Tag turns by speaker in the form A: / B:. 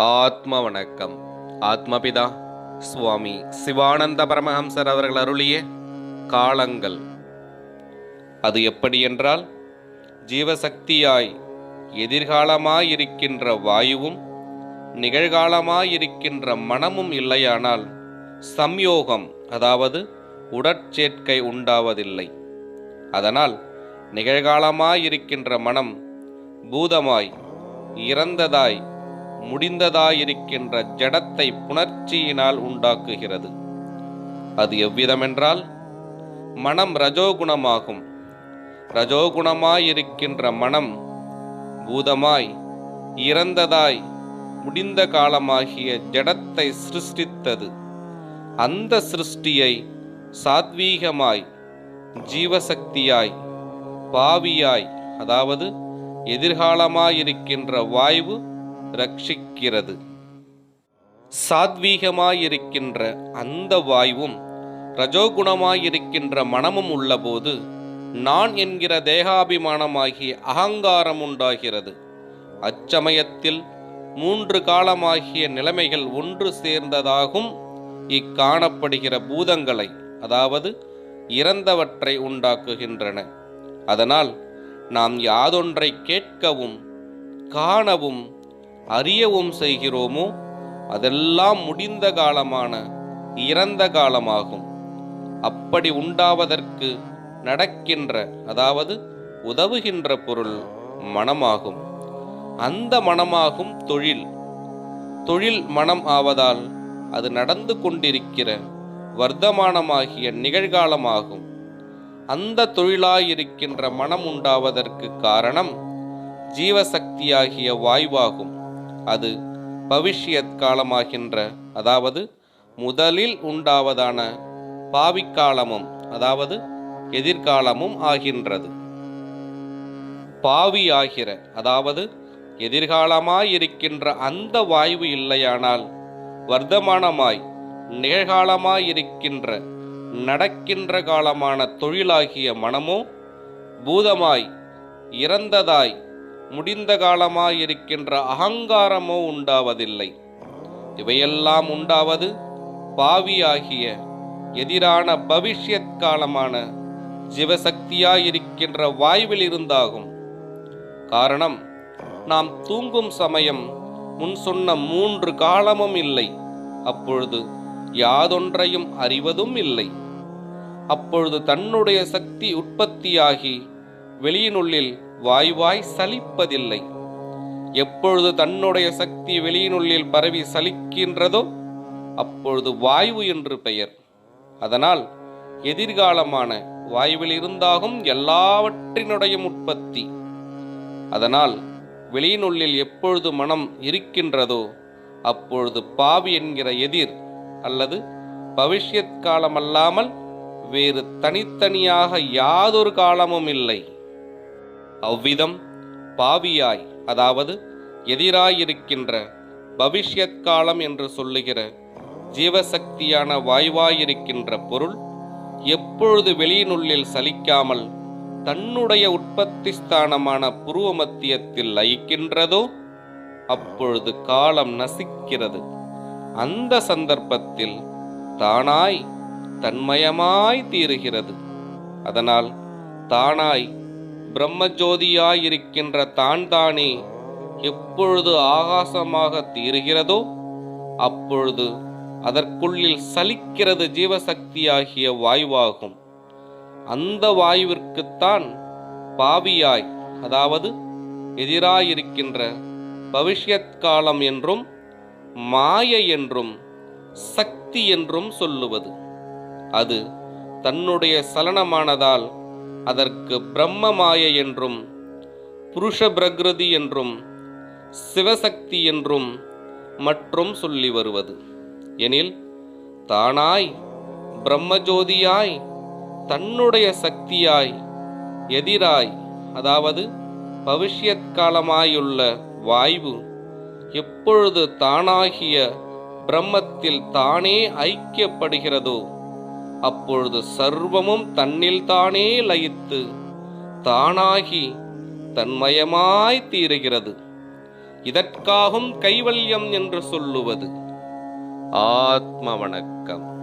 A: ஆத்ம வணக்கம். ஆத்மபிதா சுவாமி சிவானந்த பரமஹம்சர் அவர்கள் அருளிய காலங்கள். அது எப்படி என்றால், ஜீவசக்தியாய் எதிர்காலமாயிருக்கின்ற வாயுவும் நிகழ்காலமாயிருக்கின்ற மனமும் இல்லையானால் சம்யோகம், அதாவது உடற்சேர்க்கை உண்டாவதில்லை. அதனால் நிகழ்காலமாயிருக்கின்ற மனம் பூதமாய் இறந்ததாய் முடிந்ததாயிருக்கின்ற ஜடத்தை புணர்ச்சியினால் உண்டாக்குகிறது. அது எவ்விதமென்றால், மனம் ரஜோகுணமாகும். ரஜோகுணமாயிருக்கின்ற மனம் பூதமாய் இறந்ததாய் முடிந்த காலமாகிய ஜடத்தை சிருஷ்டித்தது. அந்த சிருஷ்டியை சாத்வீகமாய் ஜீவசக்தியாய் பாவியாய், அதாவது எதிர்காலமாயிருக்கின்ற வாயு ரட்சிக்கிறது. சாத்வீகமாயிருக்கின்ற அந்த வாயுவும் ரஜோகுணமாயிருக்கின்ற மனமும் உள்ளபோது நான் என்கிற தேகாபிமானமாகிய அகங்காரம் உண்டாகிறது. அச்சமயத்தில் 3 காலமாகிய நிலைமைகள் ஒன்று சேர்ந்ததாகும் இக்காணப்படுகிற பூதங்களை, அதாவது இறந்தவற்றை உண்டாக்குகின்றன. அதனால் நாம் யாதொன்றை கேட்கவும் காணவும் அறியவும் செய்கிறோமோ அதெல்லாம் முடிந்த காலமான இறந்த காலமாகும். அப்படி உண்டாவதற்கு நடக்கின்ற, அதாவது உதவுகின்ற பொருள் மனமாகும். அந்த மனமாகும் தொழில் மனம் ஆவதால் அது நடந்து கொண்டிருக்கிற வர்த்தமானமாகிய நிகழ்காலமாகும். அந்த தொழிலாயிருக்கின்ற மனம் உண்டாவதற்கு காரணம் ஜீவசக்தியாகிய வாயுவாகும். அது பவிஷ்யத் காலமாகின்ற, அதாவது முதலில் உண்டாவதான பாவிக்காலமும், அதாவது எதிர்காலமும் ஆகின்றது. பாவி ஆகிற, அதாவது எதிர்காலமாயிருக்கின்ற அந்த வாயு இல்லையானால் வர்த்தமானமாய் நிகழ்காலமாயிருக்கின்ற நடக்கின்ற காலமான தொழிலாகிய மனமோ பூதமாய் இறந்ததாய் முடிந்த காலமாயிருக்கின்ற அகங்காரமோ உண்டாவதில்லை. இவையெல்லாம் உண்டாவது பாவியாகிய எதிரான பவிஷ்யத் காலமான ஜீவசக்தியாயிருக்கின்ற வாயுவில் இருந்தாகும். காரணம், நாம் தூங்கும் சமயம் முன் சொன்ன 3 காலமும் இல்லை. அப்பொழுது யாதொன்றையும் அறிவதும் இல்லை. அப்பொழுது தன்னுடைய சக்தி உற்பத்தியாகி வெளியினுள்ளில் வாயுவாய் சலிப்பதில்லை. எப்பொழுது தன்னுடைய சக்தி வெளியினுள்ளில் பரவி சலிக்கின்றதோ அப்பொழுது வாயு என்று பெயர். அதனால் எதிர்காலமான வாயுவில் இருந்தாகும் எல்லாவற்றினுடைய உற்பத்தி. அதனால் வெளியினுள்ளில் எப்பொழுது மனம் இருக்கின்றதோ அப்பொழுது பாவி என்கிற எதிர் அல்லது பவிஷ்யத் காலம் அல்லாமல் வேறு தனித்தனியாக யாதொரு காலமும் இல்லை. அவ்விதம் பாவியாய், அதாவது எதிராயிருக்கின்ற பவிஷ்யத் காலம் என்று சொல்லுகிற ஜீவசக்தியான வாயுவாயிருக்கின்ற பொருள் எப்பொழுது வெளியினுள்ளில் சலிக்காமல் தன்னுடைய உற்பத்தி ஸ்தானமான புருவ மத்தியத்தில் லயிக்கின்றதோ அப்பொழுது காலம் நசிக்கிறது. அந்த சந்தர்ப்பத்தில் தானாய் தன்மயமாய் தீருகிறது. அதனால் தானாய் பிரம்மஜோதியாயிருக்கின்ற தானே எப்பொழுது ஆகாசமாக தீருகிறதோ அப்பொழுது அதற்குள்ளில் சலிக்கிறது ஜீவசக்தியாகிய வாயுவாகும். அந்த வாயுவிற்குத்தான் பாவியாய், அதாவது எதிராயிருக்கின்ற பவிஷ்யத் காலம் என்றும் மாயை என்றும் சக்தி என்றும் சொல்லுவது. அது தன்னுடைய சலனமானதால் அதற்கு பிரம்ம மாயை என்றும் புருஷ பிரகிருதி என்றும் சிவசக்தி என்றும் மற்றும் சொல்லி வருவது. எனில் தானாய் பிரம்மஜோதியாய் தன்னுடைய சக்தியாய் எதிராய், அதாவது பவிஷ்யத் காலமாயுள்ள வாயு எப்பொழுது தானாகிய பிரம்மத்தில் தானே ஐக்கியப்படுகிறதோ அப்பொழுது சர்வமும் தன்னில் தானே லயித்து தானாகி தன்மயமாய் தீருகிறது. இதற்காகும் கைவல்யம் என்று சொல்லுவது. ஆத்ம வணக்கம்.